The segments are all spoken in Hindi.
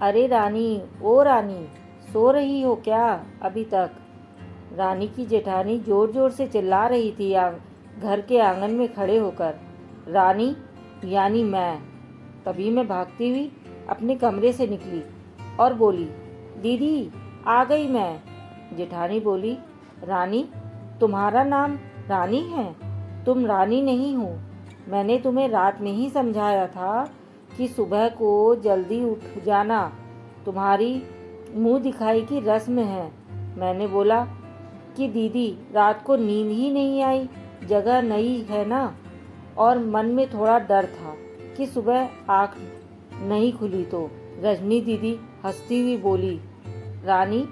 अरे रानी, ओ रानी, सो रही हो क्या अभी तक? रानी की जेठानी जोर जोर से चिल्ला रही थी घर के आंगन में खड़े होकर। रानी यानी मैं। तभी मैं भागती हुई अपने कमरे से निकली और बोली, दीदी आ गई मैं। जेठानी बोली, रानी, तुम्हारा नाम रानी है? तुम रानी नहीं हो। मैंने तुम्हें रात में ही समझाया था कि सुबह को जल्दी उठ जाना, तुम्हारी मुंह दिखाई की रस्म है। मैंने बोला कि दीदी रात को नींद ही नहीं आई, जगह नई है ना, और मन में थोड़ा डर था कि सुबह आँख नहीं खुली तो। रजनी दीदी हंसती हुई बोली, रानी,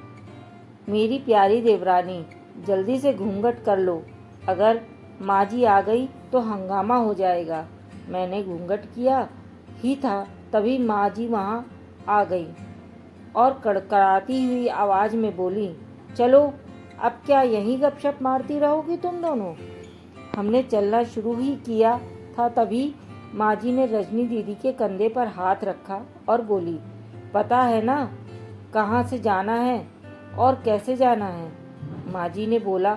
मेरी प्यारी देवरानी, जल्दी से घूंघट कर लो, अगर माँ जी आ गई तो हंगामा हो जाएगा। मैंने घूंघट किया ही था तभी माँ जी वहाँ आ गई और कड़कड़ाती हुई आवाज़ में बोली, चलो अब क्या यहीं गपशप मारती रहोगी तुम दोनों? हमने चलना शुरू ही किया था तभी माँ जी ने रजनी दीदी के कंधे पर हाथ रखा और बोली, पता है ना कहाँ से जाना है और कैसे जाना है? माँ जी ने बोला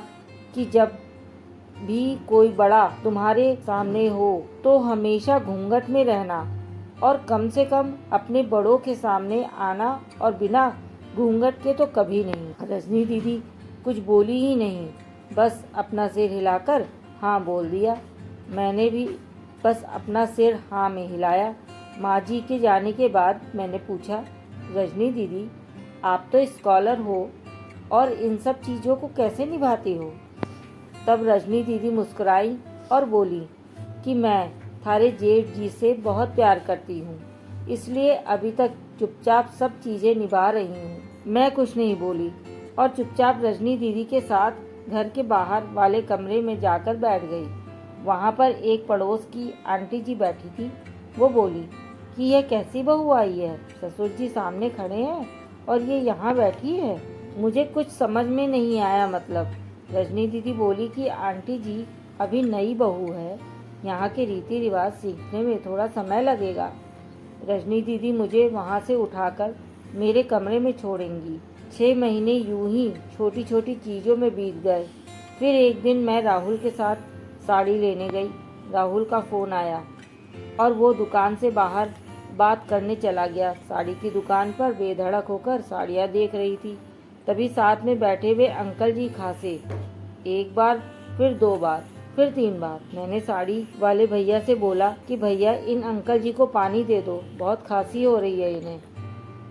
कि जब भी कोई बड़ा तुम्हारे सामने हो तो हमेशा घूंघट में रहना और कम से कम अपने बड़ों के सामने आना, और बिना घूंघट के तो कभी नहीं। रजनी दीदी कुछ बोली ही नहीं, बस अपना सिर हिलाकर हाँ बोल दिया। मैंने भी बस अपना सिर हाँ में हिलाया। माँ जी के जाने के बाद मैंने पूछा, रजनी दीदी, आप तो स्कॉलर हो और इन सब चीज़ों को कैसे निभाती हो? तब रजनी दीदी मुस्कुराई और बोली कि मैं थारे जेठ जी से बहुत प्यार करती हूँ, इसलिए अभी तक चुपचाप सब चीज़ें निभा रही हूँ। मैं कुछ नहीं बोली और चुपचाप रजनी दीदी के साथ घर के बाहर वाले कमरे में जाकर बैठ गई। वहाँ पर एक पड़ोस की आंटी जी बैठी थी। वो बोली कि यह कैसी बहू आई है, ससुर जी सामने खड़े हैं और ये यहाँ बैठी है, मुझे कुछ समझ में नहीं आया। मतलब रजनी दीदी बोली कि आंटी जी अभी नई बहू है, यहाँ के रीति रिवाज सीखने में थोड़ा समय लगेगा। रजनी दीदी मुझे वहाँ से उठाकर मेरे कमरे में छोड़ेंगी। 6 महीने यूं ही छोटी छोटी चीज़ों में बीत गए। फिर एक दिन मैं राहुल के साथ साड़ी लेने गई। राहुल का फ़ोन आया और वो दुकान से बाहर बात करने चला गया। साड़ी की दुकान पर बेधड़क होकर साड़ियाँ देख रही थी। तभी साथ में बैठे हुए अंकल जी खांसे। एक बार, फिर 2 बार, फिर 3 बार। मैंने साड़ी वाले भैया से बोला कि भैया इन अंकल जी को पानी दे दो, बहुत खांसी हो रही है इन्हें।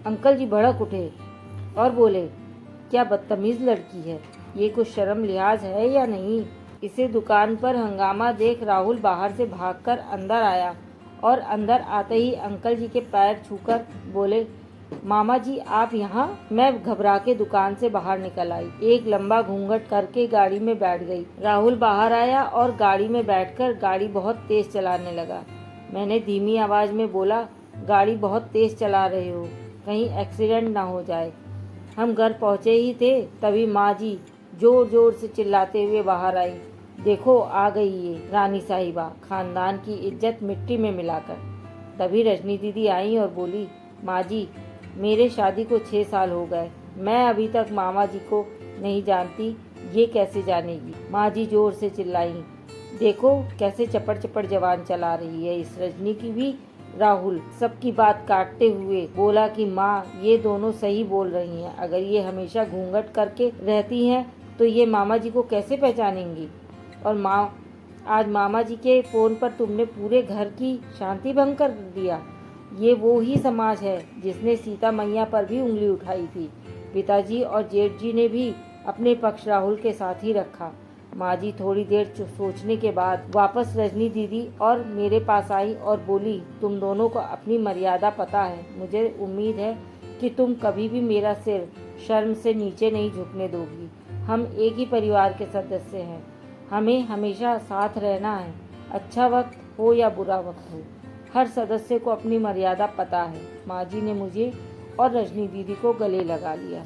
अंकल जी भड़क उठे और बोले, क्या बदतमीज़ लड़की है, ये कुछ शर्म लिहाज है या नहीं? इसे दुकान पर हंगामा देख राहुल बाहर से भागकर अंदर आया और अंदर आते ही अंकल जी के पैर छूकर बोले, मामा जी आप यहाँ? मैं घबरा के दुकान से बाहर निकल आई, एक लंबा घूंघट करके गाड़ी में बैठ गई। राहुल बाहर आया और गाड़ी में बैठकर गाड़ी बहुत तेज चलाने लगा। मैंने धीमी आवाज में बोला, गाड़ी बहुत तेज चला रहे हो, कहीं एक्सीडेंट ना हो जाए। हम घर पहुँचे ही थे तभी माँ जी जोर जोर से चिल्लाते हुए बाहर आई, देखो आ गई ये रानी साहिबा, खानदान की इज्जत मिट्टी में मिलाकर। तभी रजनी दीदी आई और बोली, माँ जी मेरे शादी को 6 साल हो गए, मैं अभी तक मामा जी को नहीं जानती, ये कैसे जानेगी? माँ जी जोर से चिल्लाई, देखो कैसे चपड़ चपड़ जवान चला रही है इस रजनी की भी। राहुल सबकी बात काटते हुए बोला कि माँ ये दोनों सही बोल रही हैं, अगर ये हमेशा घूंघट करके रहती हैं तो ये मामा जी को कैसे पहचानेंगी? और माँ, आज मामा जी के फ़ोन पर तुमने पूरे घर की शांति भंग कर दिया। ये वो ही समाज है जिसने सीता मैया पर भी उंगली उठाई थी। पिताजी और जेठ जी ने भी अपने पक्ष राहुल के साथ ही रखा। माँ जी थोड़ी देर सोचने के बाद वापस रजनी दीदी और मेरे पास आई और बोली, तुम दोनों को अपनी मर्यादा पता है, मुझे उम्मीद है कि तुम कभी भी मेरा सिर शर्म से नीचे नहीं झुकने दोगी। हम एक ही परिवार के सदस्य हैं, हमें हमेशा साथ रहना है, अच्छा वक्त हो या बुरा वक्त हो, हर सदस्य को अपनी मर्यादा पता है। माँ जी ने मुझे और रजनी दीदी को गले लगा लिया।